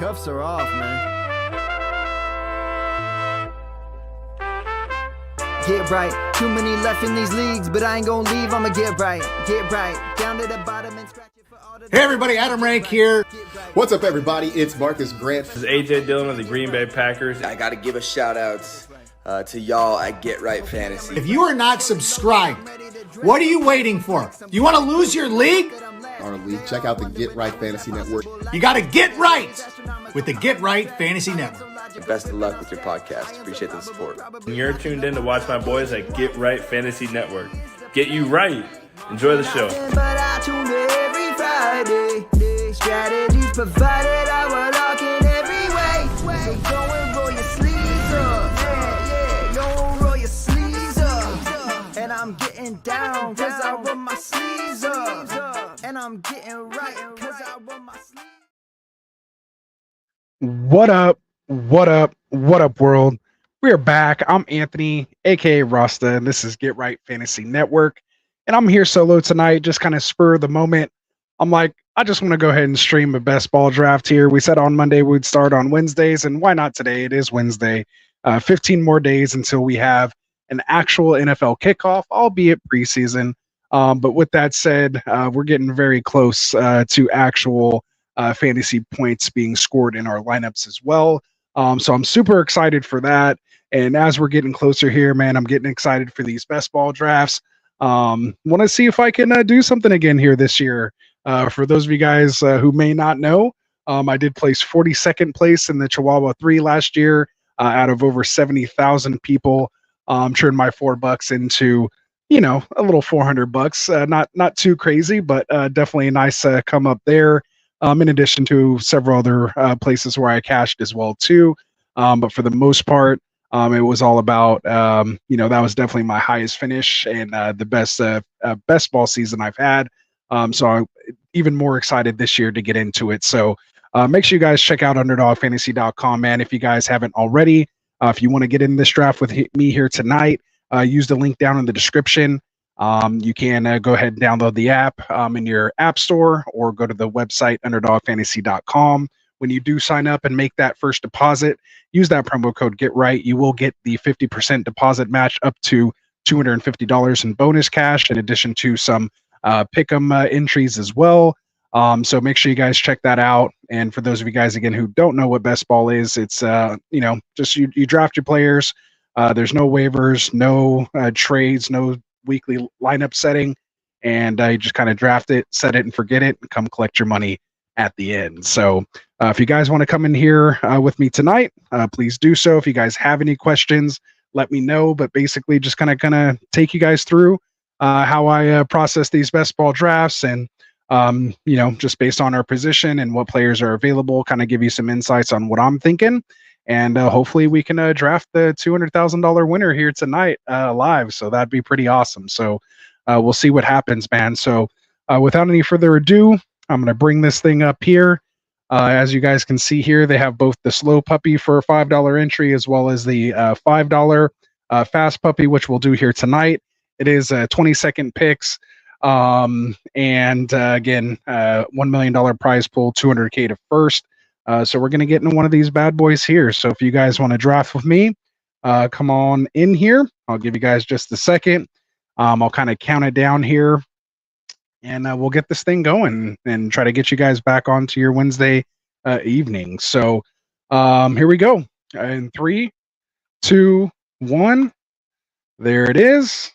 cuffs are off, man. Get right. Too many left in these leagues, but I ain't gonna leave. I'ma get right. Get right. Down to the bottom and scratch it for all the... Hey everybody, Adam Rank here. What's up everybody? It's Marcus Grant. This is AJ Dillon of the Green Bay Packers. I gotta give a shout out to y'all at Get Right Fantasy. If you are not subscribed, what are you waiting for? You want to lose your league? Our league. Check out the Get Right Fantasy Network. You got to get right with the Get Right Fantasy Network. And best of luck with your podcast. Appreciate the support. And you're tuned in to watch my boys at Get Right Fantasy Network. Get you right. Enjoy the show. But I tune in every Friday. Strategies provided, I will lock in every way. So go and roll your sleeves up. Yeah, go roll your sleeves up. And I'm getting down, cause I roll my sleeves up. And I'm getting right, cause I roll my sleeves. What up? What up? What up, world? We are back. I'm Anthony, aka Rasta, and this is Get Right Fantasy Network. And I'm here solo tonight, just kind of spur of the moment. I'm like, I just want to go ahead and stream a best ball draft here. We said on Monday we'd start on Wednesdays, and why not today? It is Wednesday. 15 more days until we have an actual NFL kickoff, albeit preseason. But with that said, we're getting very close to actual fantasy points being scored in our lineups as well. So I'm super excited for that. And as we're getting closer here, man, I'm getting excited for these best ball drafts. Want to see if I can do something again here this year. For those of you guys who may not know, I did place 42nd place in the Chihuahua 3 last year out of over 70,000 people. Turned my $4 into, you know, a little $400. Not too crazy, but definitely a nice come up there. In addition to several other places where I cashed as well too. But for the most part, it was all about, that was definitely my highest finish and the best ball season I've had. So I'm even more excited this year to get into it. So make sure you guys check out underdogfantasy.com, man, if you guys haven't already. If you want to get in this draft with me here tonight, use the link down in the description. You can go ahead and download the app in your app store or go to the website underdogfantasy.com. When you do sign up and make that first deposit, use that promo code GETRIGHT. You will get the 50% deposit match up to $250 in bonus cash, in addition to some pick'em entries as well. So make sure you guys check that out. And for those of you guys, again, who don't know what best ball is, it's, just you draft your players. There's no waivers, no trades, no weekly lineup setting. And you just kind of draft it, set it and forget it, and come collect your money at the end. So if you guys want to come in here with me tonight, please do so. If you guys have any questions, let me know. But basically just kind of take you guys through how I process these best ball drafts and, just based on our position and what players are available, kind of give you some insights on what I'm thinking. And hopefully we can draft the $200,000 winner here tonight live. So that'd be pretty awesome. So we'll see what happens, man. So without any further ado, I'm going to bring this thing up here. As you guys can see here, they have both the slow puppy for a $5 entry as well as the $5 fast puppy, which we'll do here tonight. It is 20-second picks. Again, $1 million prize pool, $200K to first. So we're going to get into one of these bad boys here. So if you guys want to draft with me, come on in here. I'll give you guys just a second. I'll kind of count it down here. And we'll get this thing going and try to get you guys back onto your Wednesday evening. So here we go. In 3, 2, 1. There it is.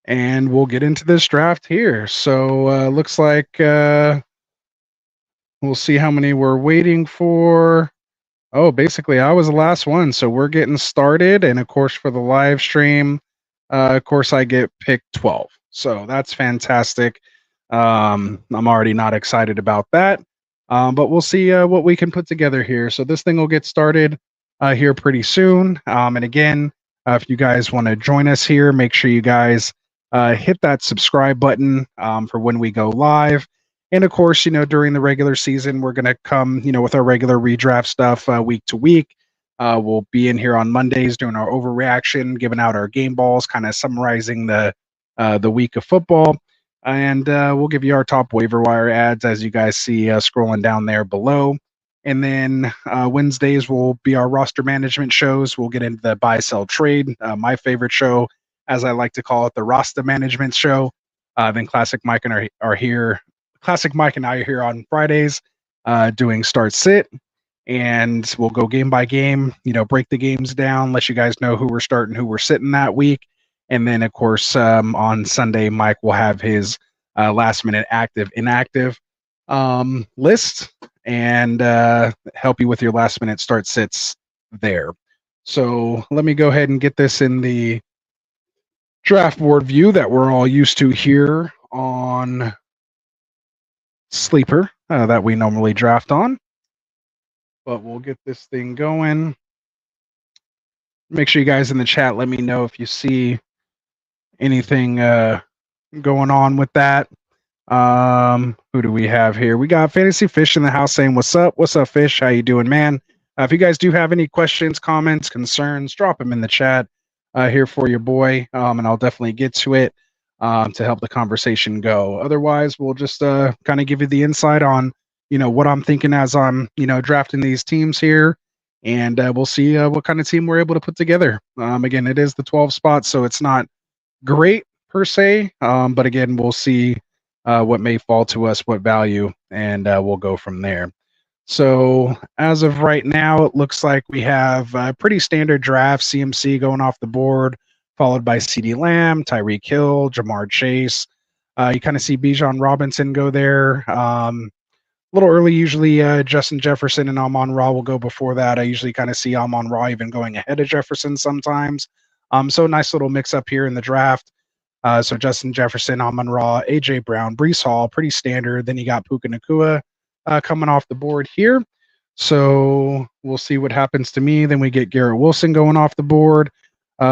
And we'll get into this draft here. So looks like we'll see how many we're waiting for. Oh, basically I was the last one. So we're getting started. And of course for the live stream, of course I get pick 12. So that's fantastic. I'm already not excited about that. But we'll see what we can put together here. So this thing will get started here pretty soon. And again, if you guys want to join us here, make sure you guys hit that subscribe button for when we go live. And of course, during the regular season, we're going to come, with our regular redraft stuff week to week. We'll be in here on Mondays doing our overreaction, giving out our game balls, kind of summarizing the week of football. And we'll give you our top waiver wire ads, as you guys see scrolling down there below. And then Wednesdays will be our roster management shows. We'll get into the buy, sell, trade. My favorite show, as I like to call it, the Rasta management show. Then Classic Mike and are here. Classic Mike and I are here on Fridays doing start sit. And we'll go game by game, break the games down, let you guys know who we're starting, who we're sitting that week. And then, of course, on Sunday, Mike will have his last minute active, inactive list and help you with your last minute start sits there. So let me go ahead and get this in the draft board view that we're all used to here on Sleeper that we normally draft on. But we'll get this thing going. Make sure you guys in the chat let me know if you see anything going on with that. Who do we have here? We got Fantasy Fish in the house saying, what's up? What's up, Fish? How you doing, man? If you guys do have any questions, comments, concerns, drop them in the chat here for your boy, and I'll definitely get to it to help the conversation go. Otherwise, we'll just kind of give you the insight on what I'm thinking as I'm drafting these teams here, and we'll see what kind of team we're able to put together. Again, it is the 12 spot, so it's not great per se, but again, we'll see what may fall to us, what value, and we'll go from there. So as of right now, it looks like we have a pretty standard draft. CMC going off the board, followed by CeeDee Lamb, Tyreek Hill, Jamar Chase. You kind of see Bijan Robinson go there. A little early, usually Justin Jefferson and Amon-Ra will go before that. I usually kind of see Amon-Ra even going ahead of Jefferson sometimes. So nice little mix up here in the draft. So Justin Jefferson, Amon-Ra, A.J. Brown, Breece Hall, pretty standard. Then you got Puka Nacua coming off the board here. So we'll see what happens to me. Then we get Garrett Wilson going off the board.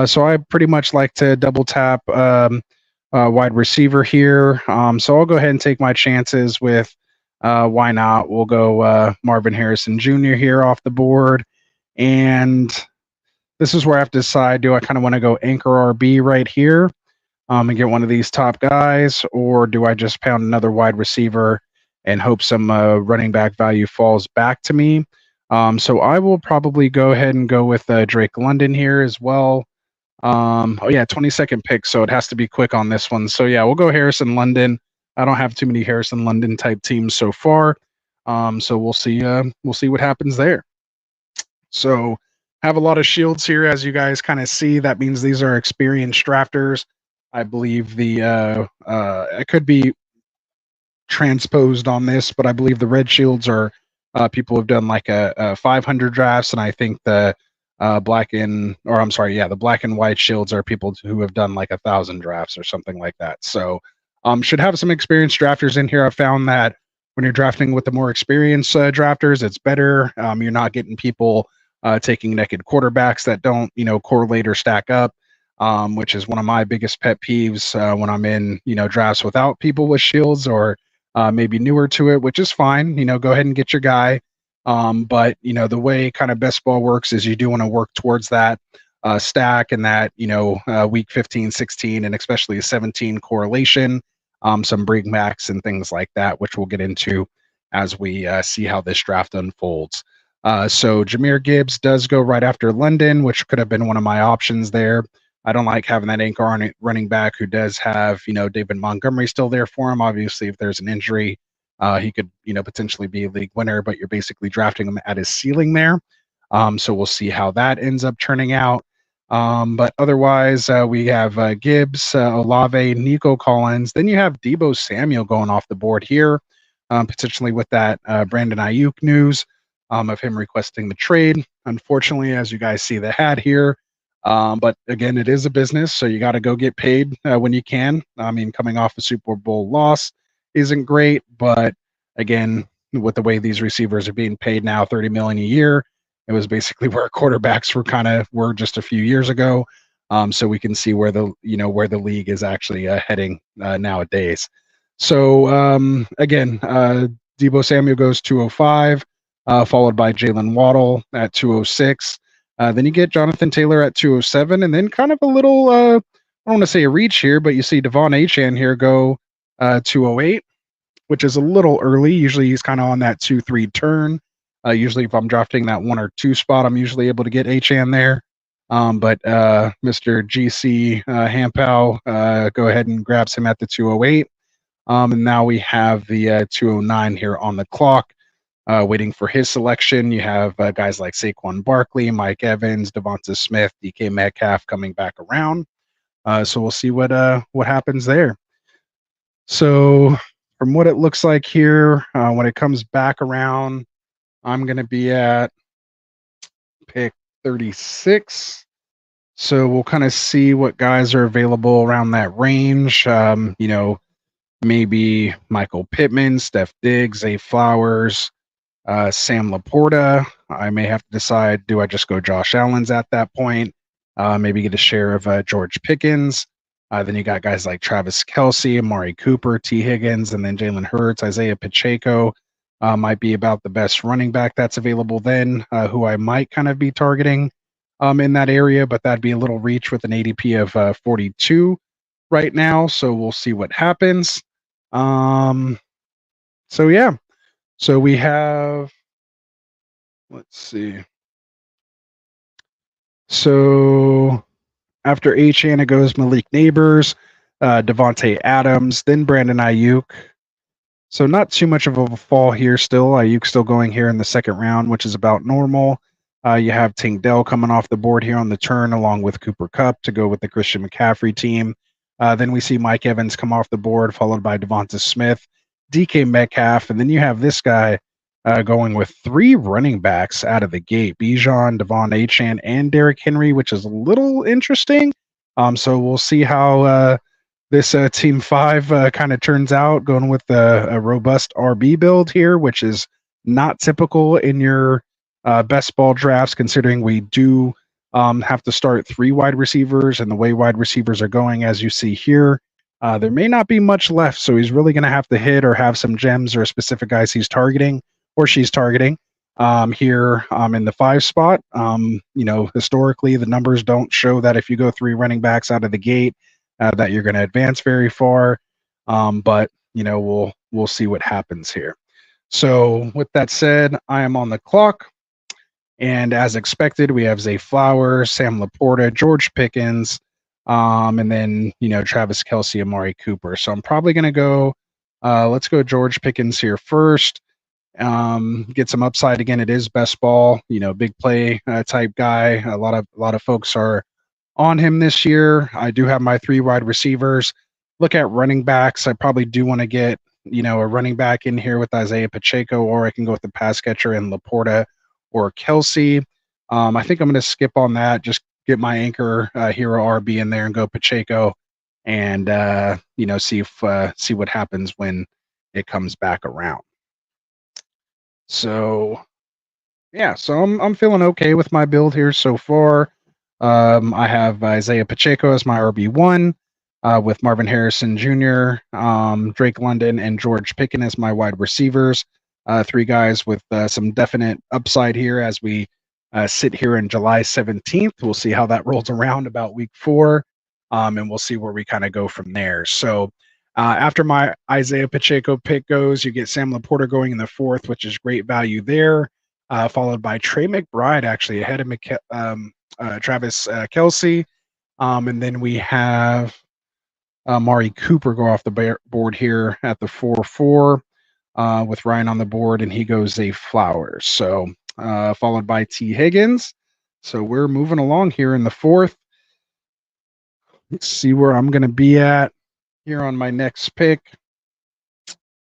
So I pretty much like to double tap wide receiver here. So I'll go ahead and take my chances with why not? We'll go Marvin Harrison Jr. here off the board. And this is where I have to decide, do I kind of want to go anchor RB right here and get one of these top guys, or do I just pound another wide receiver and hope some running back value falls back to me? So I will probably go ahead and go with Drake London here as well. 22nd pick, so it has to be quick on this one. So yeah, we'll go Harrison London. I don't have too many Harrison London type teams so far. So we'll see what happens there. So have a lot of shields here, as you guys kind of see. That means these are experienced drafters. I believe I could be transposed on this, but I believe the red shields are people who've done like a 500 drafts, and I think the black and white shields are people who have done like 1,000 drafts or something like that. So should have some experienced drafters in here. I found that when you're drafting with the more experienced drafters, it's better. You're not getting people taking naked quarterbacks that don't correlate or stack up. Which is one of my biggest pet peeves when I'm in, drafts without people with shields or maybe newer to it, which is fine. Go ahead and get your guy. But, the way kind of best ball works is you do want to work towards that stack and that, week 15, 16, and especially 17 correlation, some bring backs and things like that, which we'll get into as we see how this draft unfolds. So Jahmyr Gibbs does go right after London, which could have been one of my options there. I don't like having that anchor on it running back who does have, David Montgomery still there for him. Obviously, if there's an injury, he could, potentially be a league winner, but you're basically drafting him at his ceiling there. So we'll see how that ends up turning out. But otherwise, we have Gibbs, Olave, Nico Collins. Then you have Deebo Samuel going off the board here, potentially with that Brandon Ayuk news of him requesting the trade. Unfortunately, as you guys see the hat here, but again, it is a business, so you got to go get paid when you can. I mean, coming off a Super Bowl loss isn't great, but again, with the way these receivers are being paid now, $30 million a year, it was basically where quarterbacks were just a few years ago. So we can see where the league is actually heading nowadays. So again, Deebo Samuel goes 205, followed by Jalen Waddle at 206. Then you get Jonathan Taylor at 207, and then kind of a little, I don't want to say a reach here, but you see Devon Achane here go 208, which is a little early. Usually he's kind of on that 2-3 turn. Usually, if I'm drafting that 1 or 2 spot, I'm usually able to get Achan there. But Mr. GC Hampow, go ahead and grabs him at the 208. And now we have the 209 here on the clock, waiting for his selection. You have guys like Saquon Barkley, Mike Evans, Devonta Smith, DK Metcalf coming back around. So we'll see what happens there. So from what it looks like here, when it comes back around, I'm going to be at pick 36. So we'll kind of see what guys are available around that range. Maybe Michael Pittman, Steph Diggs, Zay Flowers, Sam Laporta. I may have to decide, do I just go Josh Allen's at that point? Maybe get a share of George Pickens. Then you got guys like Travis Kelce, Amari Cooper, T. Higgins, and then Jalen Hurts, Isaiah Pacheco. Might be about the best running back that's available then, who I might kind of be targeting in that area, but that'd be a little reach with an ADP of 42 right now. So we'll see what happens. So yeah, so we have, let's see. So after Achan, it goes Malik Neighbors, Devontae Adams, then Brandon Ayuk. So not too much of a fall here still. Ayuk still going here in the second round, which is about normal. You have Tank Dell coming off the board here on the turn, along with Cooper Kupp to go with the Christian McCaffrey team. Then we see Mike Evans come off the board, followed by Devonta Smith, DK Metcalf, and then you have this guy going with 3 running backs out of the gate: Bijan, Devon Achane, and Derrick Henry, which is a little interesting. So we'll see how this Team 5 kind of turns out, going with a robust RB build here, which is not typical in your best ball drafts, considering we do have to start 3 wide receivers, and the way wide receivers are going, as you see here, there may not be much left. So he's really going to have to hit or have some gems or specific guys he's targeting or she's targeting here in the 5 spot. Historically, the numbers don't show that if you go 3 running backs out of the gate, that you're going to advance very far. But we'll see what happens here. So with that said, I am on the clock. And as expected, we have Zay Flowers, Sam Laporta, George Pickens, and then, Travis Kelce, Amari Cooper. So I'm probably going to go, let's go George Pickens here first. Get some upside again. It is best ball, big play type guy. A lot of folks are on him this year. I do have my 3 wide receivers. Look at running backs. I probably do want to get, a running back in here with Isaiah Pacheco, or I can go with the pass catcher in Laporta or Kelce. I think I'm going to skip on that. Just get my anchor hero RB in there and go Pacheco, and see what happens when it comes back around. So yeah, so I'm feeling okay with my build here so far. I have Isaiah Pacheco as my RB1, with Marvin Harrison Jr., Drake London, and George Pickens as my wide receivers. 3 guys with some definite upside here as we sit here in July 17th. We'll see how that rolls around about week 4, and we'll see where we kind of go from there. So after my Isaiah Pacheco pick goes, you get Sam Laporta going in the 4th, which is great value there, followed by Trey McBride, actually ahead of Travis Kelce. And then we have Amari Cooper go off the board here at the 4-4. With Ryan on the board, and he goes Zay Flowers. So followed by T. Higgins. So we're moving along here in the 4th. Let's see where I'm going to be at here on my next pick.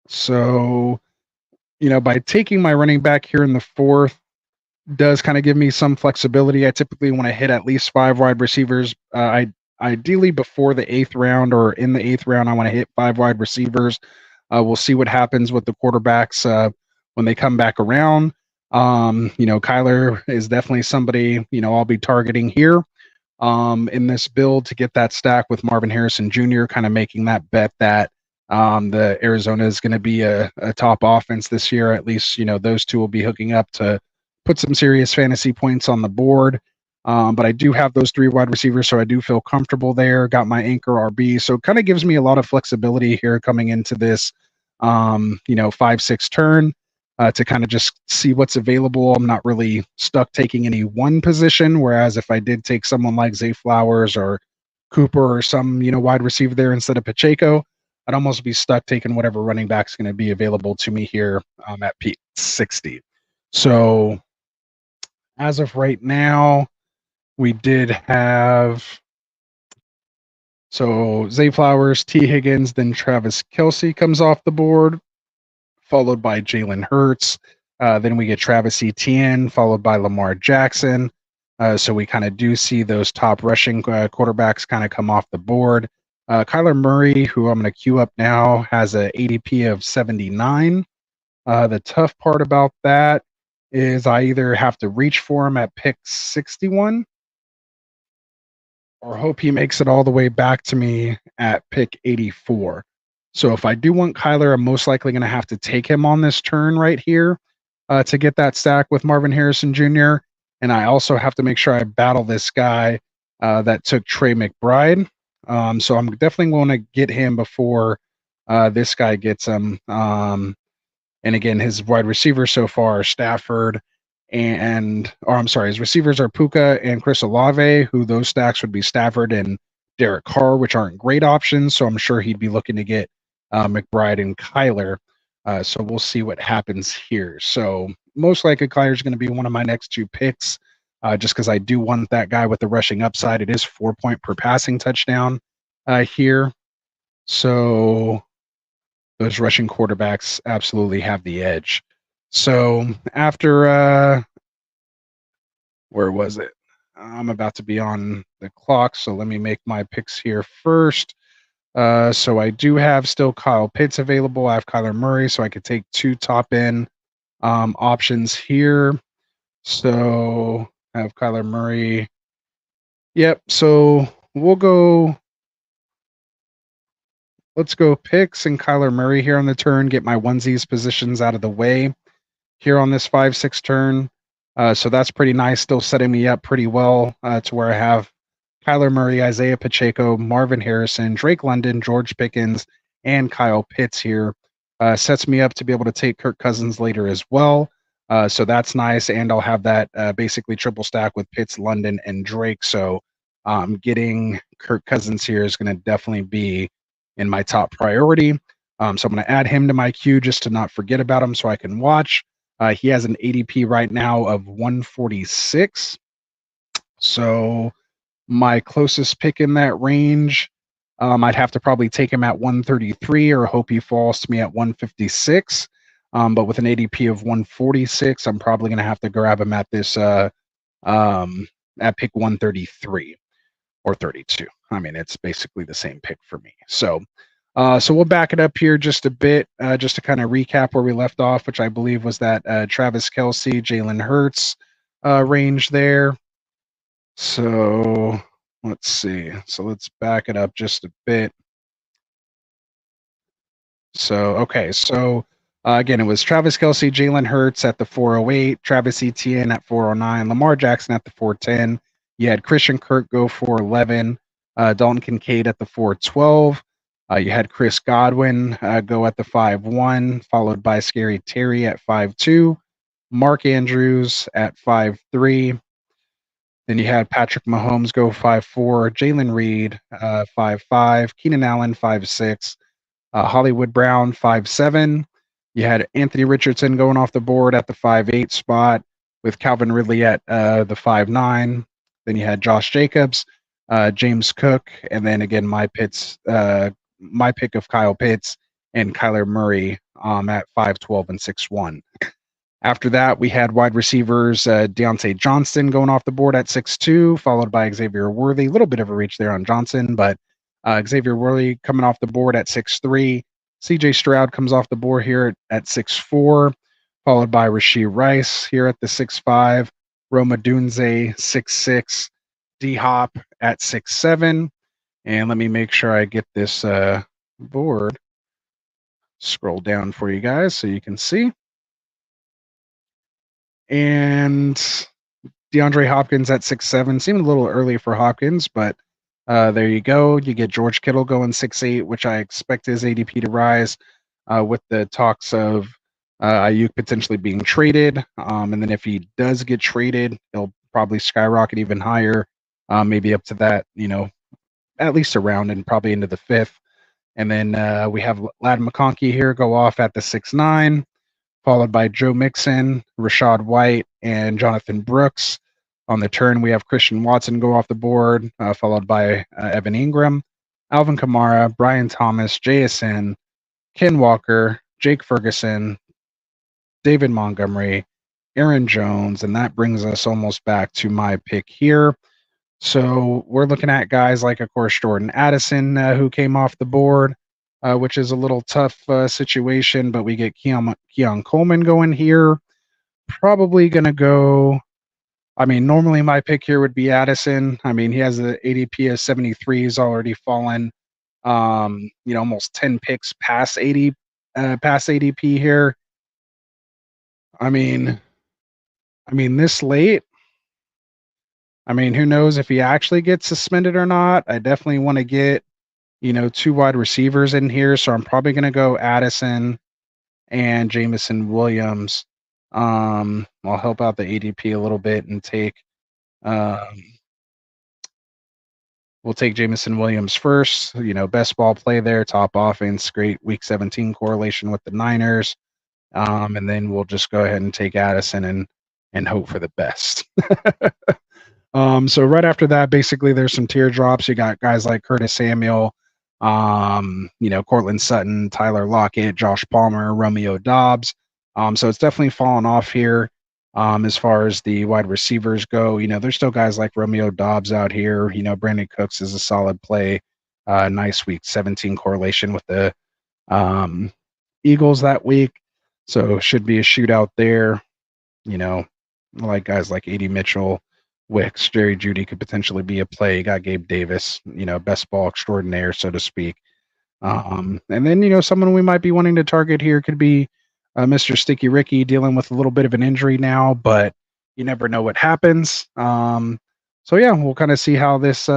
So, by taking my running back here in the 4th does kind of give me some flexibility. I typically want to hit at least 5 wide receivers. Ideally before the 8th round, or in the 8th round, I want to hit 5 wide receivers. We'll see what happens with the quarterbacks when they come back around. Kyler is definitely somebody, I'll be targeting here in this build to get that stack with Marvin Harrison Jr., kind of making that bet that the Arizona is going to be a top offense this year. At least, those 2 will be hooking up to put some serious fantasy points on the board. But I do have those 3 wide receivers, so I do feel comfortable there. Got my anchor RB, so it kind of gives me a lot of flexibility here coming into this, 5-6 turn. to kind of just see what's available. I'm not really stuck taking any one position. Whereas if I did take someone like Zay Flowers or Cooper or some wide receiver there instead of Pacheco, I'd almost be stuck taking whatever running back's going to be available to me here at P 60. So as of right now, we did have Zay Flowers, T. Higgins, then Travis Kelce comes off the board, followed by Jalen Hurts. Then we get Travis Etienne, followed by Lamar Jackson. So we kind of do see those top rushing quarterbacks kind of come off the board. Kyler Murray, who I'm going to queue up now, has an ADP of 79. The tough part about that is I either have to reach for him at pick 61 or hope he makes it all the way back to me at pick 84. So if I do want Kyler, I'm most likely going to have to take him on this turn right here to get that stack with Marvin Harrison Jr. And I also have to make sure I battle this guy that took Trey McBride. So I'm definitely going to get him before this guy gets him. And again, his wide receivers so far are Stafford his receivers are Puka and Chris Olave, who those stacks would be Stafford and Derek Carr, which aren't great options. So I'm sure he'd be looking to get McBride and Kyler. So we'll see what happens here. So most likely Kyler's going to be one of my next two picks, just because I do want that guy with the rushing upside. It is 4 point per passing touchdown here. So those rushing quarterbacks absolutely have the edge. So after, where was it? I'm about to be on the clock, so let me make my picks here first. So I do have still Kyle Pitts available. I have Kyler Murray, so I could take two top end options here. So I have Kyler Murray. Yep, so let's go picks and Kyler Murray here on the turn, get my onesies positions out of the way here on this 5-6 turn. So that's pretty nice, still setting me up pretty well to where I have Kyler Murray, Isaiah Pacheco, Marvin Harrison, Drake London, George Pickens, and Kyle Pitts here. Sets me up to be able to take Kirk Cousins later as well. So that's nice, and I'll have that basically triple stack with Pitts, London, and Drake. So getting Kirk Cousins here is going to definitely be in my top priority. So I'm going to add him to my queue just to not forget about him so I can watch. He has an ADP right now of 146. So my closest pick in that range, I'd have to probably take him at 133 or hope he falls to me at 156. But with an ADP of 146, I'm probably going to have to grab him at this at pick 133 or 32. I mean, it's basically the same pick for me. So we'll back it up here just a bit, just to kind of recap where we left off, which I believe was that Travis Kelce, Jalen Hurts range there. So let's see. So let's back it up just a bit. So, okay. So again, it was Travis Kelce, Jalen Hurts at the 408, Travis Etienne at 409, Lamar Jackson at the 410. You had Christian Kirk go 411, Dalton Kincaid at the 412. You had Chris Godwin go at the 5-1, followed by Scary Terry at 5-2, Mark Andrews at 5-3. Then you had Patrick Mahomes go 5-4, Jalen Reed 5-5, Keenan Allen 5-6, Hollywood Brown 5-7. You had Anthony Richardson going off the board at the 5-8 spot with Calvin Ridley at the 5-9. Then you had Josh Jacobs, James Cook, and then again my pick of Kyle Pitts and Kyler Murray at 5-12 and 6-1. After that, we had wide receivers Deontay Johnson going off the board at 6-2, followed by Xavier Worthy. A little bit of a reach there on Johnson, but Xavier Worthy coming off the board at 6-3. CJ Stroud comes off the board here at 6-4, followed by Rashee Rice here at the 6-5. Roma Dunze 6-6. D-Hop at 6-7. And let me make sure I get this board. Scroll down for you guys so you can see. And DeAndre Hopkins at 6-7. Seemed a little early for Hopkins, but there you go. You get George Kittle going 6-8, which I expect his ADP to rise with the talks of Ayuk potentially being traded. And then if he does get traded, he'll probably skyrocket even higher, maybe up to that, at least a round and probably into the 5th. And then we have Lad McConkey here go off at the 6'9", followed by Joe Mixon, Rashad White, and Jonathan Brooks. On the turn, we have Christian Watson go off the board, followed by Evan Ingram, Alvin Kamara, Brian Thomas, JSN, Ken Walker, Jake Ferguson, David Montgomery, Aaron Jones, and that brings us almost back to my pick here. So we're looking at guys like, of course, Jordan Addison, who came off the board, which is a little tough situation, but we get Keon Coleman going here. Probably going to go, normally my pick here would be Addison. He has the ADP of 73. He's already fallen, almost 10 picks past ADP here. This late, who knows if he actually gets suspended or not. I definitely want to get, 2 wide receivers in here. So I'm probably going to go Addison and Jameson Williams. I'll help out the ADP a little bit and we'll take Jameson Williams first. Best ball play there, top offense, great week 17 correlation with the Niners. And then we'll just go ahead and take Addison and hope for the best. So right after that, basically there's some teardrops. You got guys like Curtis Samuel, Cortland Sutton, Tyler Lockett, Josh Palmer, Romeo Dobbs. So it's definitely fallen off here. As far as the wide receivers go, there's still guys like Romeo Dobbs out here. Brandon Cooks is a solid play. Nice week 17 correlation with the Eagles that week. So should be a shootout there. Like guys like A.D. Mitchell, Wicks, Jerry Jeudy could potentially be a play. You got Gabe Davis, best ball extraordinaire, so to speak. And then, someone we might be wanting to target here could be Mr. Sticky Ricky, dealing with a little bit of an injury now, but you never know what happens. So yeah, we'll kind of see how this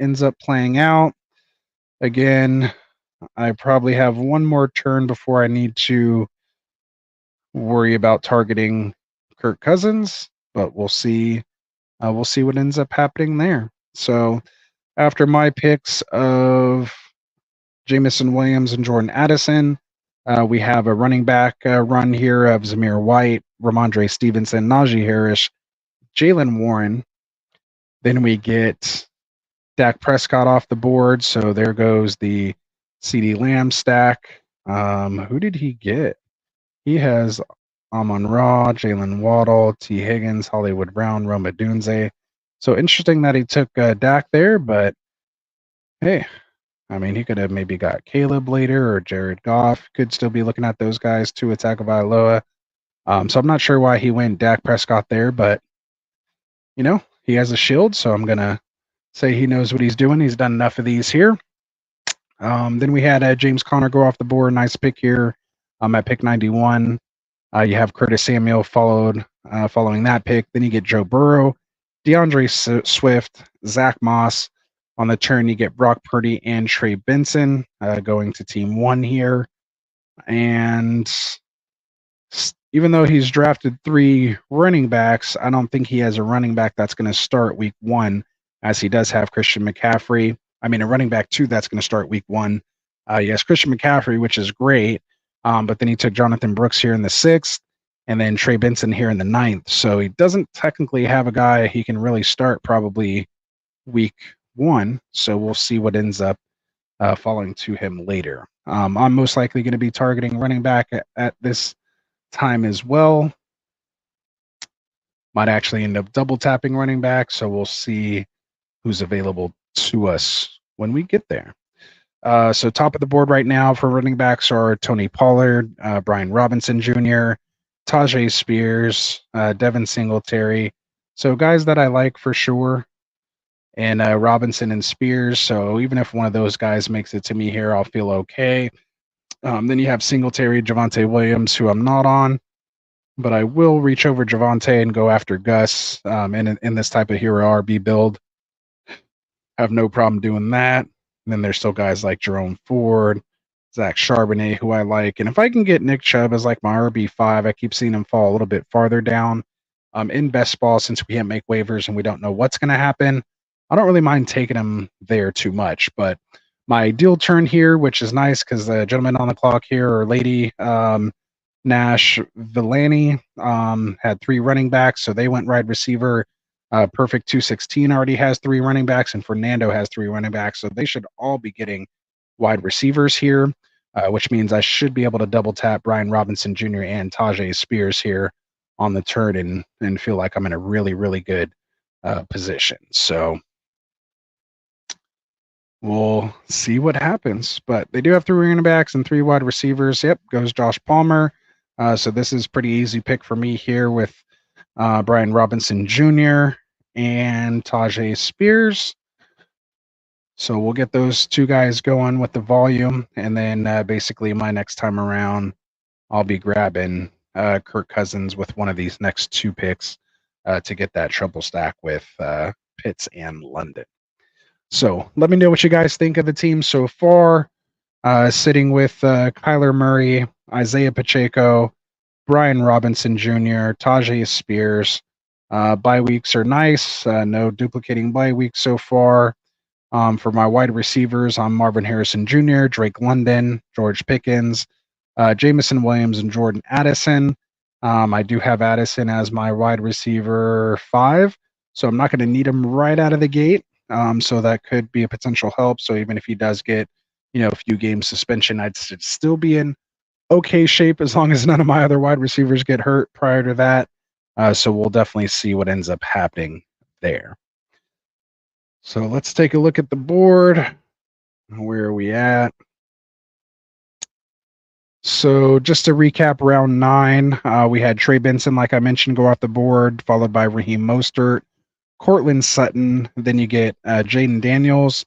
ends up playing out. Again, I probably have one more turn before I need to worry about targeting Kirk Cousins, but we'll see. We'll see what ends up happening there. So after my picks of Jameson Williams and Jordan Addison, we have a running back run here of Zamir White, Ramondre Stevenson, Najee Harris, Jalen Warren. Then we get Dak Prescott off the board. So there goes the CeeDee Lamb stack. Who did he get? He has Amon-Ra, Jalen Waddle, T. Higgins, Hollywood Brown, Roma Dunze. So interesting that he took Dak there, but hey, he could have maybe got Caleb later or Jared Goff. Could still be looking at those guys too, Tagovailoa. So I'm not sure why he went Dak Prescott there, but he has a shield, so I'm gonna say he knows what he's doing. He's done enough of these here. Then we had James Conner go off the board. Nice pick here. At pick 91. You have Curtis Samuel following that pick. Then you get Joe Burrow, DeAndre Swift, Zach Moss. On the turn, you get Brock Purdy and Trey Benson going to team 1 here. And even though he's drafted 3 running backs, I don't think he has a running back that's going to start week 1, as he does have Christian McCaffrey. A running back 2 that's going to start week 1. He has Christian McCaffrey, which is great. But then he took Jonathan Brooks here in the 6th, and then Trey Benson here in the 9th. So he doesn't technically have a guy he can really start probably week 1. So we'll see what ends up falling to him later. I'm most likely going to be targeting running back at this time as well. Might actually end up double tapping running back. So we'll see who's available to us when we get there. So top of the board right now for running backs are Tony Pollard, Brian Robinson Jr., Tajay Spears, Devin Singletary. So guys that I like for sure, and Robinson and Spears. So even if one of those guys makes it to me here, I'll feel okay. Then you have Singletary, Javonte Williams, who I'm not on, but I will reach over Javonte and go after Gus in this type of hero RB build. Have no problem doing that. And then there's still guys like Jerome Ford, Zach Charbonnet, who I like. And if I can get Nick Chubb as like my RB5, I keep seeing him fall a little bit farther down in best ball since we can't make waivers and we don't know what's going to happen. I don't really mind taking him there too much, but my ideal turn here, which is nice because the gentleman on the clock here, or lady, Nash Villani, had 3 running backs, so they went wide receiver. Perfect 216 already has 3 running backs, and Fernando has 3 running backs, so they should all be getting wide receivers here, which means I should be able to double tap Brian Robinson Jr. and Tajay Spears here on the turn and feel like I'm in a really, really good position. So we'll see what happens. But they do have 3 running backs and 3 wide receivers. Yep, goes Josh Palmer. So this is pretty easy pick for me here with Brian Robinson Jr. and Tajay Spears. So we'll get those 2 guys going with the volume, and then basically my next time around, I'll be grabbing Kirk Cousins with one of these next 2 picks to get that triple stack with Pitts and London. So let me know what you guys think of the team so far. Sitting with Kyler Murray, Isaiah Pacheco, Brian Robinson Jr., Tajay Spears. Bye weeks are nice. No duplicating bye weeks so far. For my wide receivers, I'm Marvin Harrison Jr., Drake London, George Pickens, Jamison Williams, and Jordan Addison. I do have Addison as my wide receiver 5, so I'm not going to need him right out of the gate. So that could be a potential help. So even if he does get, a few games suspension, I'd still be in okay shape as long as none of my other wide receivers get hurt prior to that. So we'll definitely see what ends up happening there. So let's take a look at the board. Where are we at? So just to recap round 9, we had Trey Benson, like I mentioned, go off the board, followed by Raheem Mostert, Cortland Sutton. Then you get Jaden Daniels,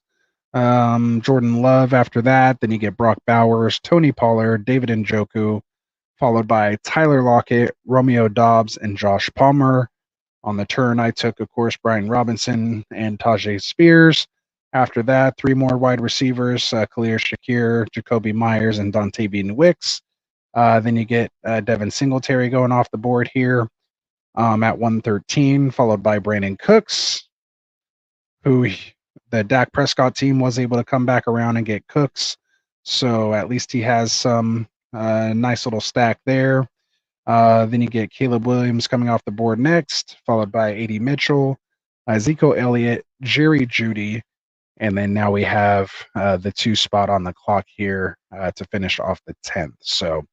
Jordan Love after that. Then you get Brock Bowers, Tony Pollard, David Njoku, followed by Tyler Lockett, Romeo Doubs, and Josh Palmer. On the turn, I took, of course, Brian Robinson and Tajay Spears. After that, 3 more wide receivers, Khalil Shakir, Jacoby Myers, and Dontavian Wicks. Then you get Devin Singletary going off the board here at 113, followed by Brandon Cooks, who the Dak Prescott team was able to come back around and get Cooks. So at least he has some nice little stack there. Then you get Caleb Williams coming off the board next, followed by A.D. Mitchell, Ezekiel Elliott, Jerry Jeudy, and then now we have the 2 spot on the clock here to finish off the 10th. So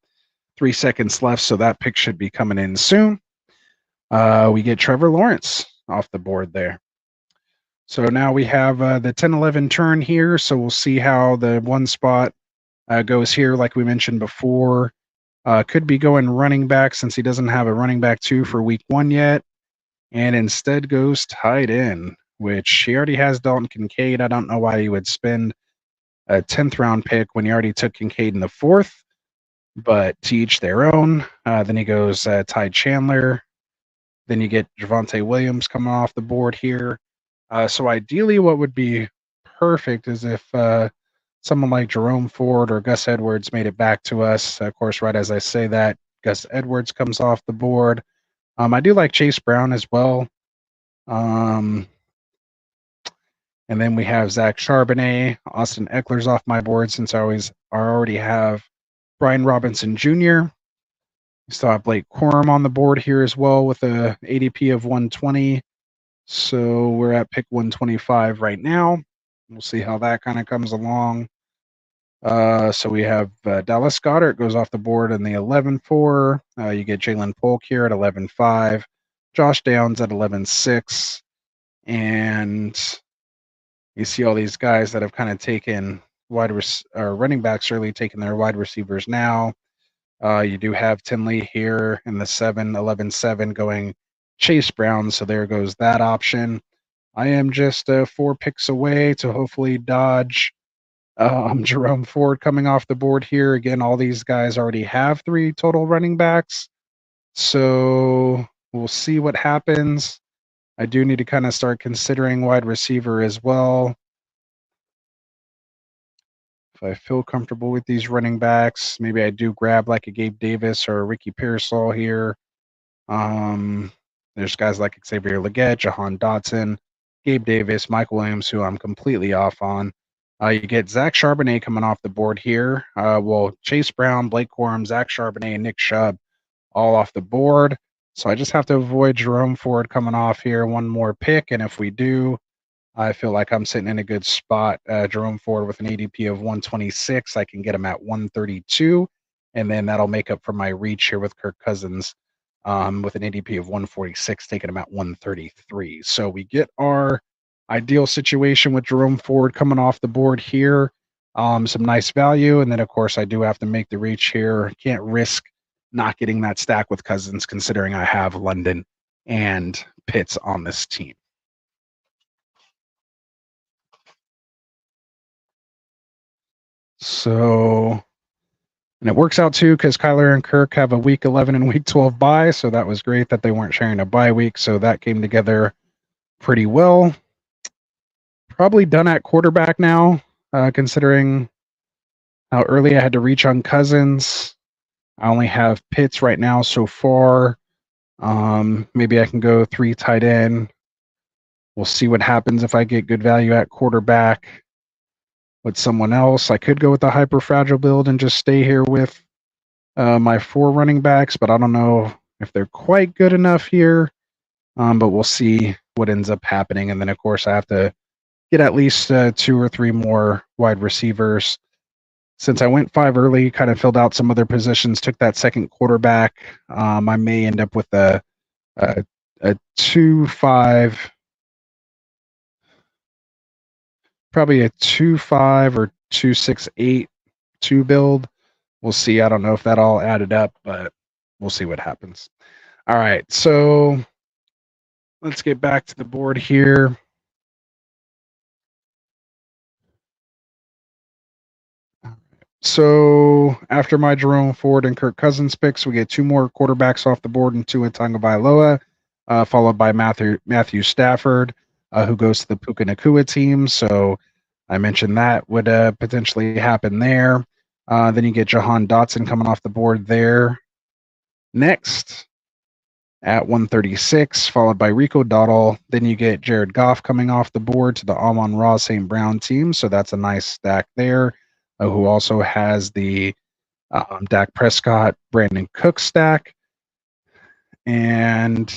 3 seconds left, so that pick should be coming in soon. We get Trevor Lawrence off the board there. So now we have the 10-11 turn here, so we'll see how the 1 spot goes here. Like we mentioned before, could be going running back since he doesn't have a running back 2 for week 1 yet, and instead goes tight end, which he already has Dalton Kincaid. I don't know why you would spend a 10th round pick when you already took Kincaid in the 4th, but to each their own. Then he goes Ty Chandler. Then you get Javonte Williams coming off the board here. So ideally what would be perfect is if someone like Jerome Ford or Gus Edwards made it back to us. Of course, right as I say that, Gus Edwards comes off the board. I do like Chase Brown as well. And then we have Zach Charbonnet, Austin Eckler's off my board since I already have Brian Robinson Jr. We still have Blake Corum on the board here as well with a ADP of 120. So we're at pick 125 right now. We'll see how that kind of comes along. So we have Dallas Goedert goes off the board in the 11-4. You get Jalen Polk here at 11-5. Josh Downs at 11-6. And you see all these guys that have kind of taken running backs early, taking their wide receivers now. You do have Tinley here in the 11-7 going Chase Brown. So there goes that option. I am just 4 picks away to hopefully dodge Jerome Ford coming off the board here. Again, all these guys already have 3 total running backs. So we'll see what happens. I do need to kind of start considering wide receiver as well. If I feel comfortable with these running backs, maybe I do grab like a Gabe Davis or a Ricky Pearsall here. There's guys like Xavier Legette, Jahan Dotson, Gabe Davis, Michael Williams, who I'm completely off on. You get Zach Charbonnet coming off the board here. Well, Chase Brown, Blake Corum, Zach Charbonnet, and Nick Chubb all off the board. So I just have to avoid Jerome Ford coming off here. One more pick, and if we do, I feel like I'm sitting in a good spot. Jerome Ford with an ADP of 126. I can get him at 132, and then that'll make up for my reach here with Kirk Cousins with an ADP of 146, taking him at 133. So we get our ideal situation with Jerome Ford coming off the board here. Some nice value, and then of course I do have to make the reach here. Can't risk not getting that stack with Cousins, considering I have London and Pitts on this team. So, and it works out too because Kyler and Kirk have a week 11 and week 12 bye. So that was great that they weren't sharing a bye week. So that came together pretty well. Probably done at quarterback now, considering how early I had to reach on Cousins. I only have Pitts right now so far. Maybe I can go 3 tight end. We'll see what happens if I get good value at quarterback with someone else. I could go with the hyper fragile build and just stay here with my 4 running backs, but I don't know if they're quite good enough here. But we'll see what ends up happening. And then, of course, I have to get at least 2 or 3 more wide receivers. Since I went 5 early, kind of filled out some other positions, took that second quarterback. I may end up with a 2-5. Probably a 2-5 or 2-6-8 2 build. We'll see. I don't know if that all added up, but we'll see what happens. All right, so let's get back to the board here. So after my Jerome Ford and Kirk Cousins picks, we get 2 more quarterbacks off the board and Tua Tagovailoa, followed by Matthew Stafford, who goes to the Puka Nacua team. So I mentioned that would potentially happen there. Then you get Jahan Dotson coming off the board there. Next, at 136, followed by Rico Dowdle. Then you get Jared Goff coming off the board to the Amon-Ra St. Brown team. So that's a nice stack there, who also has the Dak Prescott, Brandon Cook stack. And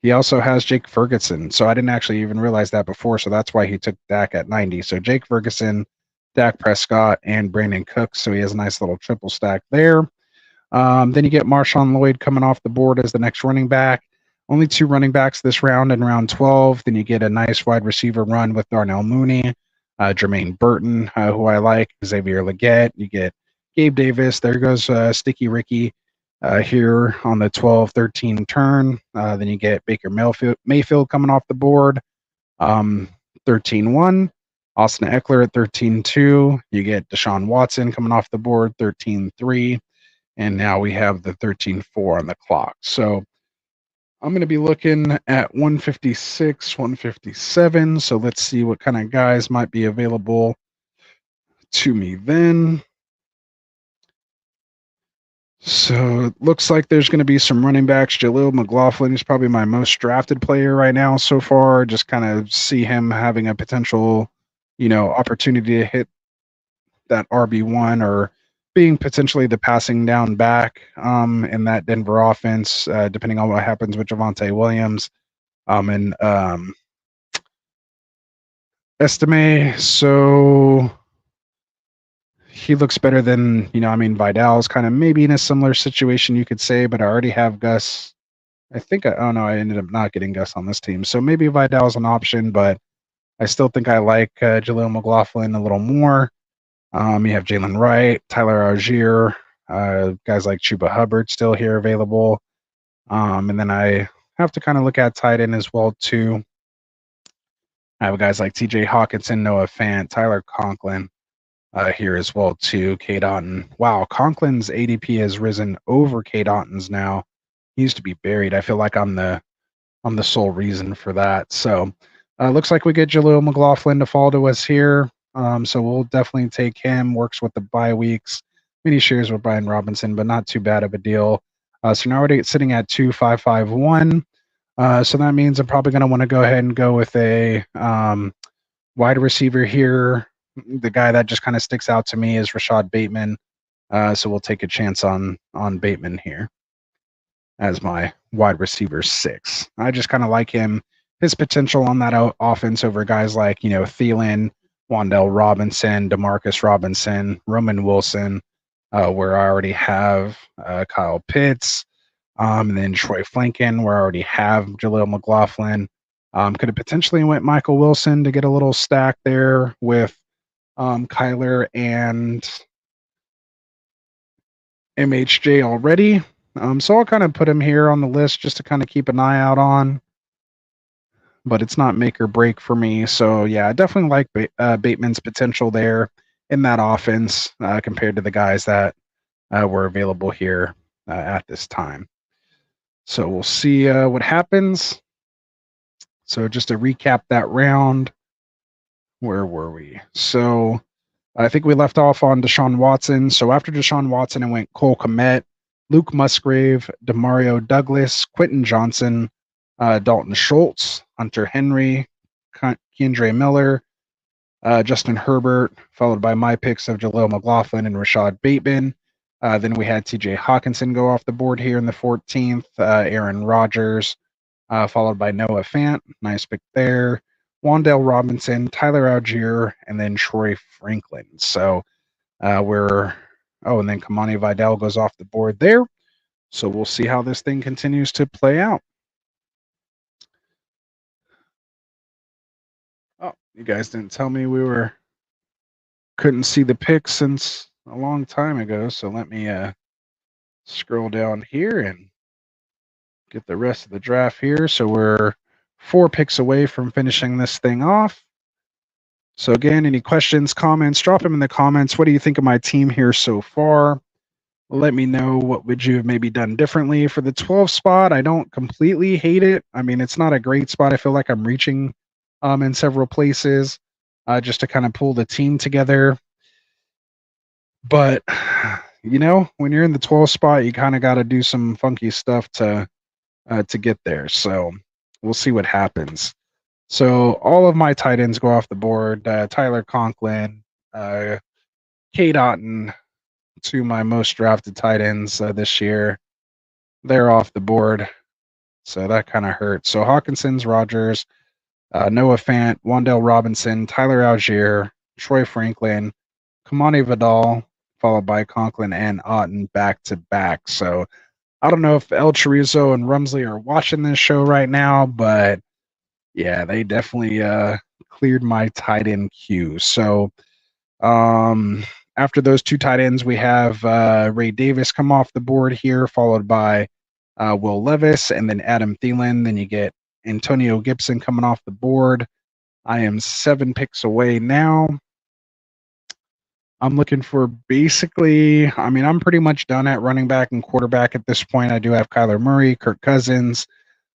he also has Jake Ferguson. So I didn't actually even realize that before. So that's why he took Dak at 90. So Jake Ferguson, Dak Prescott, and Brandon Cook. So he has a nice little triple stack there. Then you get Marshawn Lloyd coming off the board as the next running back. Only 2 running backs this round in round 12. Then you get a nice wide receiver run with Darnell Mooney, Jermaine Burton, who I like, Xavier Legette. You get Gabe Davis. There goes Sticky Ricky here on the 12-13 turn. Then you get Baker Mayfield coming off the board, 13-1. Austin Eckler at 13-2. You get Deshaun Watson coming off the board, 13-3. And now we have the 13-4 on the clock. So I'm going to be looking at 156, 157. So let's see what kind of guys might be available to me then. So it looks like there's going to be some running backs. Jaleel McLaughlin is probably my most drafted player right now so far. Just kind of see him having a potential, opportunity to hit that RB1 or being potentially the passing down back in that Denver offense, depending on what happens with Javonte Williams and Estime. So he looks better than, Vidal's kind of maybe in a similar situation, you could say, but I already have Gus. I ended up not getting Gus on this team. So maybe Vidal's an option, but I still think I like Jaleel McLaughlin a little more. You have Jalen Wright, Tyler Algier, guys like Chuba Hubbard still here available. And then I have to kind of look at tight end as well, too. I have guys like TJ Hawkinson, Noah Fant, Tyler Conklin here as well, too. Cade Otton. Wow, Conklin's ADP has risen over Cade Otton's now. He used to be buried. I feel like I'm the sole reason for that. So looks like we get Jaleel McLaughlin to fall to us here. So we'll definitely take him. Works with the bye weeks. Mini shares with Brian Robinson, but not too bad of a deal. So now we're sitting at 2,551. So that means I'm probably going to want to go ahead and go with a wide receiver here. The guy that just kind of sticks out to me is Rashad Bateman. So we'll take a chance on Bateman here as my wide receiver 6. I just kind of like him, his potential on that offense over guys like, Thielen, Wandell Robinson, Demarcus Robinson, Roman Wilson, where I already have Kyle Pitts, and then Troy Flanken, where I already have Jaleel McLaughlin. Could have potentially went Michael Wilson to get a little stack there with Kyler and MHJ already. So I'll kind of put him here on the list just to kind of keep an eye out on. But it's not make or break for me. So yeah, I definitely like Bateman's potential there in that offense compared to the guys that were available here at this time. So we'll see what happens. So just to recap that round, where were we? So I think we left off on Deshaun Watson. So after Deshaun Watson, it went Cole Kmet, Luke Musgrave, Demario Douglas, Quentin Johnson, Dalton Schultz, Hunter Henry, Keandre Miller, Justin Herbert, followed by my picks of Jaleel McLaughlin and Rashad Bateman. Then we had TJ Hawkinson go off the board here in the 14th, Aaron Rodgers, followed by Noah Fant. Nice pick there. Wandell Robinson, Tyler Algier, and then Troy Franklin. So and then Kamani Vidal goes off the board there. So we'll see how this thing continues to play out. Oh, you guys didn't tell me couldn't see the picks since a long time ago. So let me scroll down here and get the rest of the draft here. So we're 4 picks away from finishing this thing off. So again, any questions, comments, drop them in the comments. What do you think of my team here so far? Let me know what would you have maybe done differently for the 12 spot. I don't completely hate it. I mean, it's not a great spot. I feel like I'm reaching in several places just to kind of pull the team together. But, when you're in the 12 spot, you kind of got to do some funky stuff to get there. So we'll see what happens. So all of my tight ends go off the board. Tyler Conklin, Kate Otten, 2 of my most drafted tight ends this year. They're off the board. So that kind of hurts. So Hawkinson's Rodgers, Noah Fant, Wandell Robinson, Tyler Algier, Troy Franklin, Kamani Vidal, followed by Conklin and Otten back to back. So I don't know if El Chorizo and Rumsley are watching this show right now, but yeah, they definitely cleared my tight end queue. So after those 2 tight ends, we have Ray Davis come off the board here, followed by Will Levis and then Adam Thielen. Then you get Antonio Gibson coming off the board. I am 7 picks away now. I'm looking for I'm pretty much done at running back and quarterback at this point. I do have Kyler Murray, Kirk Cousins,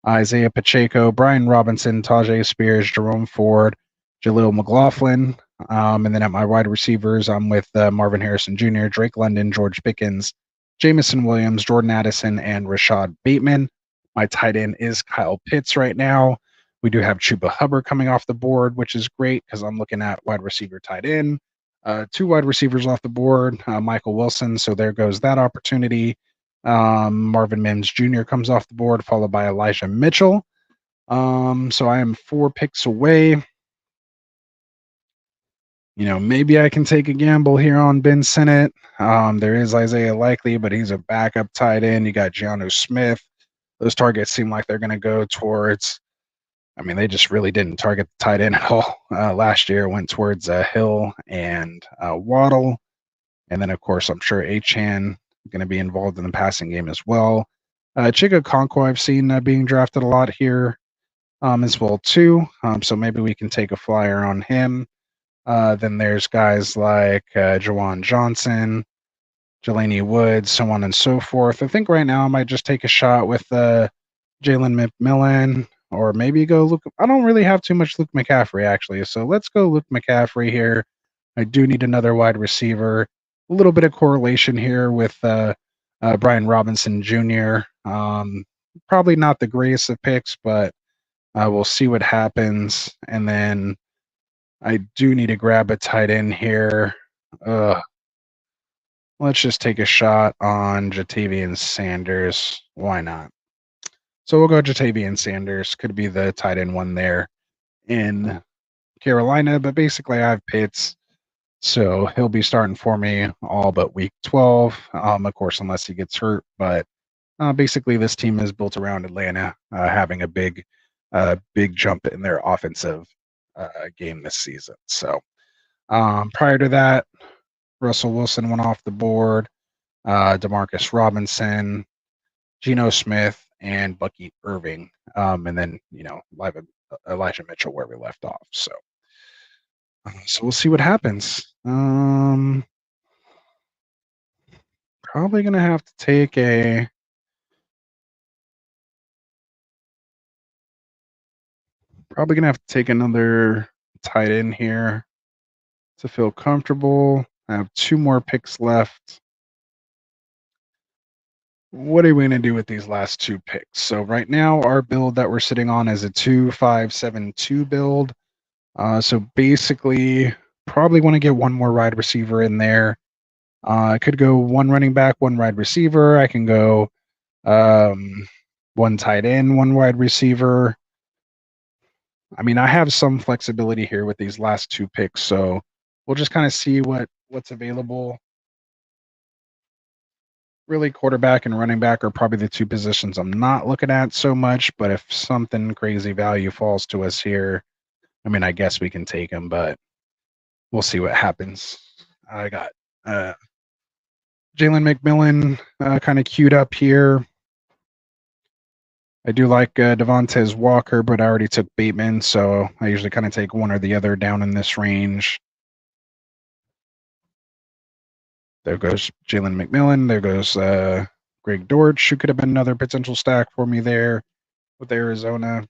Isaiah Pacheco, Brian Robinson, Tajay Spears, Jerome Ford, Jaleel McLaughlin. And then at my wide receivers, I'm with Marvin Harrison Jr., Drake London, George Pickens, Jamison Williams, Jordan Addison, and Rashad Bateman. My tight end is Kyle Pitts right now. We do have Chuba Hubbard coming off the board, which is great because I'm looking at wide receiver tight end. 2 wide receivers off the board, Michael Wilson. So there goes that opportunity. Marvin Mims Jr. comes off the board, followed by Elijah Mitchell. So I am 4 picks away. Maybe I can take a gamble here on Ben Sinnott. There is Isaiah Likely, but he's a backup tight end. You got Gianno Smith. Those targets seem like they're going to go towards, they just really didn't target the tight end at all. Last year went towards Hill and Waddle. And then, of course, I'm sure Achane going to be involved in the passing game as well. Chiga Conko I've seen being drafted a lot here as well, too. So maybe we can take a flyer on him. Then there's guys like Jawan Johnson, Jelani Woods, so on and so forth. I think right now I might just take a shot with Jalen McMillan, or maybe go Luke. I don't really have too much Luke McCaffrey, actually. So let's go Luke McCaffrey here. I do need another wide receiver. A little bit of correlation here with Brian Robinson Jr. Probably not the greatest of picks, but we'll see what happens. And then I do need to grab a tight end here. Let's just take a shot on Jatavian Sanders. Why not? So we'll go Jatavian Sanders. Could be the tight end one there in Carolina, but basically I have Pitts. So he'll be starting for me all but week 12, of course, unless he gets hurt. But basically, this team is built around Atlanta having a big jump in their offensive game this season. So prior to that, Russell Wilson went off the board, Demarcus Robinson, Geno Smith, and Bucky Irving, and then Elijah Mitchell where we left off. So we'll see what happens. Probably gonna have to take another tight end here to feel comfortable. I have 2 more picks left. What are we going to do with these last 2 picks? So right now, our build that we're sitting on is a 2-5-7-2 build. So basically, probably want to get 1 more wide receiver in there. I could go 1 running back, 1 wide receiver. I can go 1 tight end, 1 wide receiver. I mean, I have some flexibility here with these last 2 picks, so we'll just kind of see what's available. Really, quarterback and running back are probably the 2 positions I'm not looking at so much, but if something crazy value falls to us here, I mean, I guess we can take them, but we'll see what happens. I got Jalen McMillan kind of queued up here. I do like Devontae Walker, but I already took Bateman, so I usually kind of take one or the other down in this range. There goes Jalen McMillan. There goes Greg Dortch, who could have been another potential stack for me there with Arizona.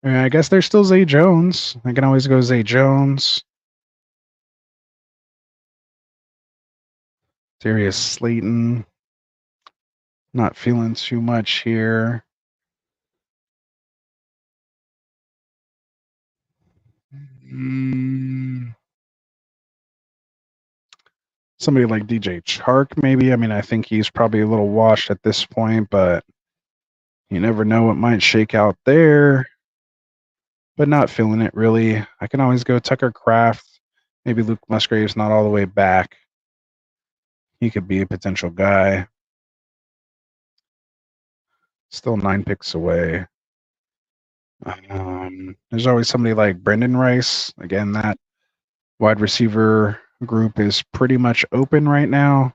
I guess there's still Zay Jones. I can always go Zay Jones. Darius Slayton. Not feeling too much here. Somebody like DJ Chark, maybe. I mean, I think he's probably a little washed at this point, but you never know what might shake out there. But not feeling it really. I can always go Tucker Kraft. Maybe Luke Musgrave's not all the way back. He could be a potential guy. Still 9 picks away. There's always somebody like Brendan Rice. Again, that wide receiver group is pretty much open right now.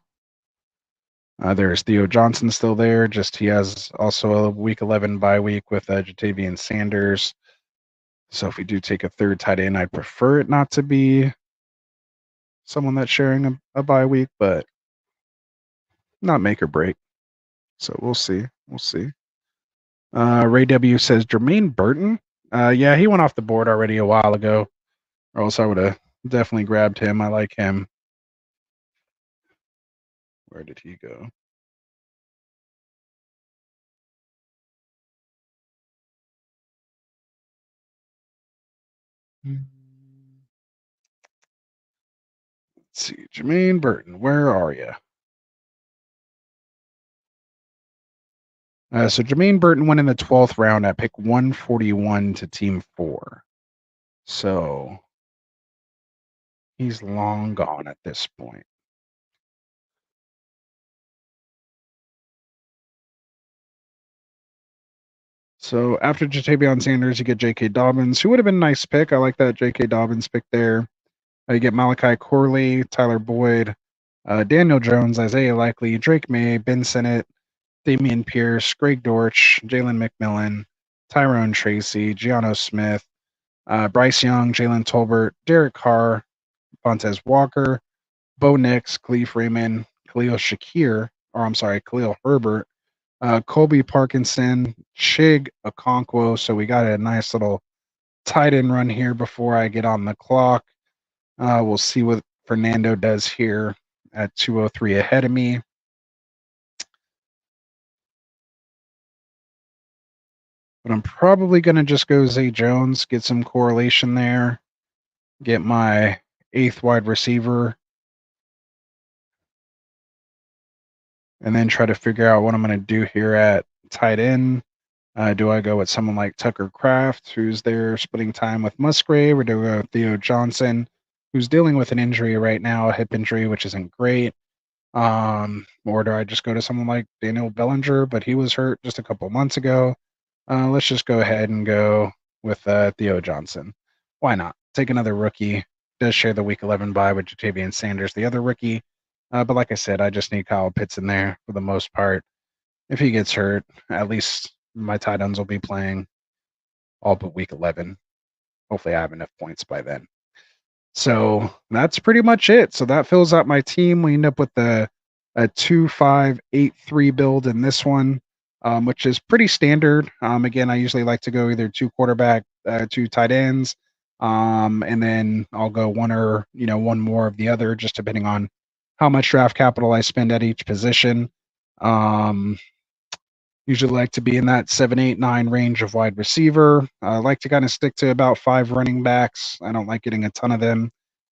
There's Theo Johnson still there. Just he has also a week 11 bye week with Jatavian Sanders. So if we do take a 3rd tight end, I'd prefer it not to be someone that's sharing a bye week, but not make or break. So we'll see. We'll see. Ray W says Jermaine Burton. Yeah, he went off the board already a while ago, or else I would have definitely grabbed him. I like him. Where did he go? Let's see, Jermaine Burton, where are you? So Jermaine Burton went in the 12th round at pick 141 to team 4. So he's long gone at this point. So after Jatavion Sanders, you get J.K. Dobbins, who would have been a nice pick. I like that J.K. Dobbins pick there. You get Malachi Corley, Tyler Boyd, Daniel Jones, Isaiah Likely, Drake May, Ben Sinnott, Damian Pierce, Greg Dortch, Jalen McMillan, Tyrone Tracy, Gianno Smith, Bryce Young, Jalen Tolbert, Derek Carr, Fontez Walker, Bo Nix, Khalif Raymond, Khalil Herbert, Colby Parkinson, Chig Okonkwo. So we got a nice little tight end run here before I get on the clock. We'll see what Fernando does here at 2:03 ahead of me. But I'm probably going to just go Zay Jones, get some correlation there, get my 8th wide receiver, and then try to figure out what I'm going to do here at tight end. Do I go with someone like Tucker Kraft, who's there splitting time with Musgrave, or do I go with Theo Johnson, who's dealing with an injury right now, a hip injury, which isn't great? Or do I just go to someone like Daniel Bellinger, but he was hurt just a couple months ago? Let's just go ahead and go with Theo Johnson. Why not? Take another rookie. Does share the Week 11 bye with Jatavian Sanders, the other rookie. But like I said, I just need Kyle Pitts in there for the most part. If he gets hurt, at least my tight ends will be playing all but Week 11. Hopefully I have enough points by then. So that's pretty much it. So that fills out my team. We end up with a 2-5-8-3 build in this one, which is pretty standard. Again, I usually like to go either 2 quarterback, 2 tight ends, and then I'll go one more of the other, just depending on how much draft capital I spend at each position. Usually like to be in that 7, 8, 9 range of wide receiver. I like to kind of stick to about 5 running backs. I don't like getting a ton of them.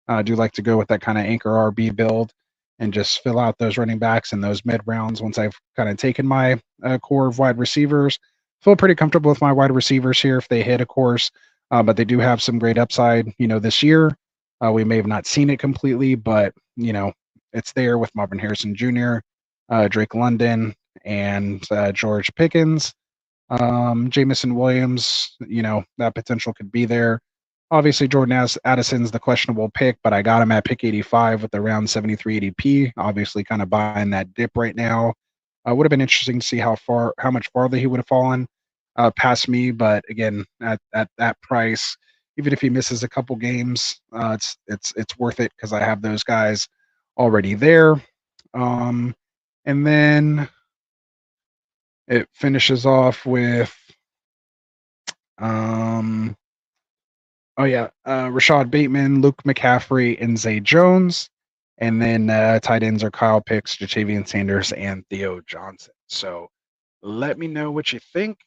I do like to go with that kind of anchor RB build and just fill out those running backs in those mid rounds once I've kind of taken my core of wide receivers. Feel pretty comfortable with my wide receivers here if they hit, of course, but they do have some great upside, this year. We may have not seen it completely, but, it's there with Marvin Harrison Jr., Drake London, and George Pickens. Jamison Williams, that potential could be there. Obviously, Jordan Addison's the questionable pick, but I got him at pick 85 with around 73 ADP. Obviously, kind of buying that dip right now. Would have been interesting to see how much farther he would have fallen past me. But again, at that price, even if he misses a couple games, it's worth it because I have those guys already there. And then it finishes off with Rashad Bateman, Luke McCaffrey, and Zay Jones. And then tight ends are Kyle Pitts, Jatavian Sanders, and Theo Johnson. So let me know what you think.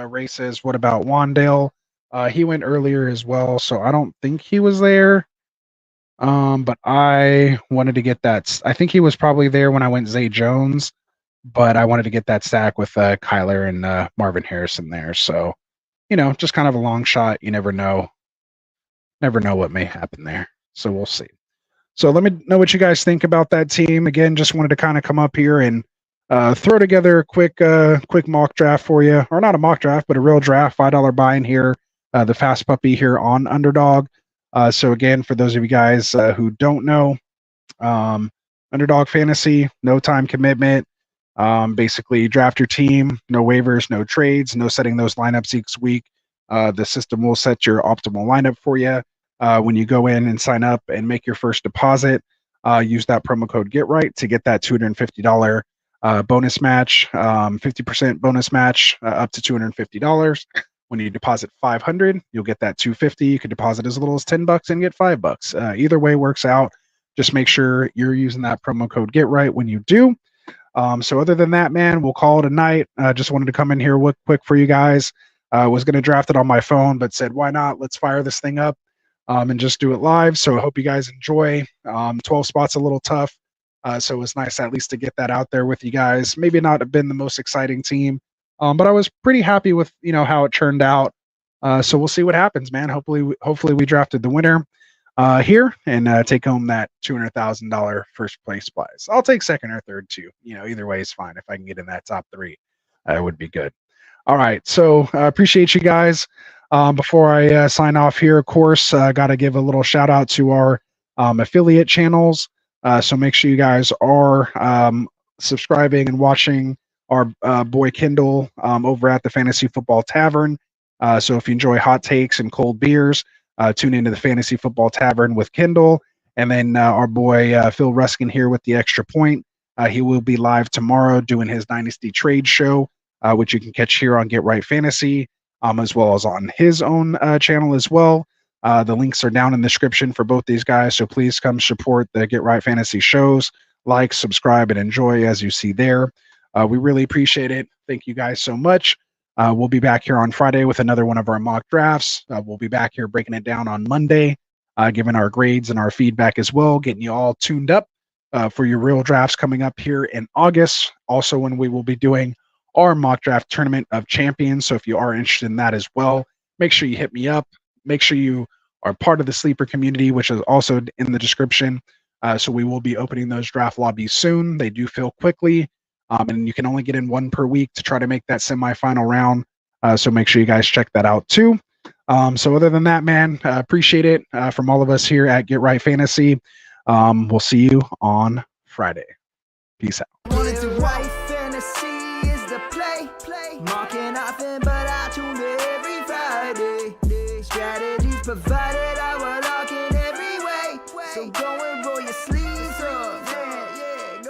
Ray says, what about Wandale? He went earlier as well, so I don't think he was there. But I wanted to get that. I think he was probably there when I went Zay Jones, but I wanted to get that stack with Kyler and Marvin Harrison there. So, just kind of a long shot. You never know. Never know what may happen there. So we'll see. So let me know what you guys think about that team. Again, just wanted to kind of come up here and throw together a quick mock draft for you. Or not a mock draft, but a real draft, $5 buy-in here. The Fast Puppy here on Underdog. So again, for those of you guys who don't know, Underdog Fantasy, no time commitment. Basically, draft your team, no waivers, no trades, no setting those lineups each week. The system will set your optimal lineup for you. When you go in and sign up and make your first deposit, use that promo code GetRight to get that $250 bonus match, 50% bonus match up to $250. When you deposit $500, you'll get that $250. You could deposit as little as $10 and get $5. Either way works out. Just make sure you're using that promo code GetRight when you do. So other than that, man, we'll call it a night. Just wanted to come in here quick for you guys. Was going to draft it on my phone, but said, why not? Let's fire this thing up and just do it live. So I hope you guys enjoy. 12 spots a little tough. So it was nice at least to get that out there with you guys. Maybe not have been the most exciting team, but I was pretty happy with, how it turned out. So we'll see what happens, man. Hopefully we drafted the winner here and take home that $200,000 first place prize. I'll take second or third too. Either way is fine. If I can get in that top 3, it would be good. All right. So I appreciate you guys. Before I sign off here, of course, got to give a little shout out to our affiliate channels. So make sure you guys are subscribing and watching our boy Kendall over at the Fantasy Football Tavern. So if you enjoy hot takes and cold beers, tune into the Fantasy Football Tavern with Kendall. And then our boy Phil Ruskin here with the Extra Point. He will be live tomorrow doing his Dynasty trade show, which you can catch here on Get Right Fantasy, as well as on his own channel as well. The links are down in the description for both these guys, so please come support the Get Right Fantasy shows. Like, subscribe, and enjoy as you see there. We really appreciate it. Thank you guys so much. We'll be back here on Friday with another one of our mock drafts. We'll be back here breaking it down on Monday, giving our grades and our feedback as well, getting you all tuned up for your real drafts coming up here in August. Also, when we will be doing our mock draft tournament of champions. So if you are interested in that as well, make sure you hit me up. Make sure you are part of the sleeper community, which is also in the description. So we will be opening those draft lobbies soon. They do fill quickly, and you can only get in one per week to try to make that semifinal round. So make sure you guys check that out too. So other than that, man, appreciate it from all of us here at Get Right Fantasy. We'll see you on Friday. Peace out. Wanted to write fantasy is the play. Marking often, but I tune in every Friday. Strategies provided, I will lock in every way. So going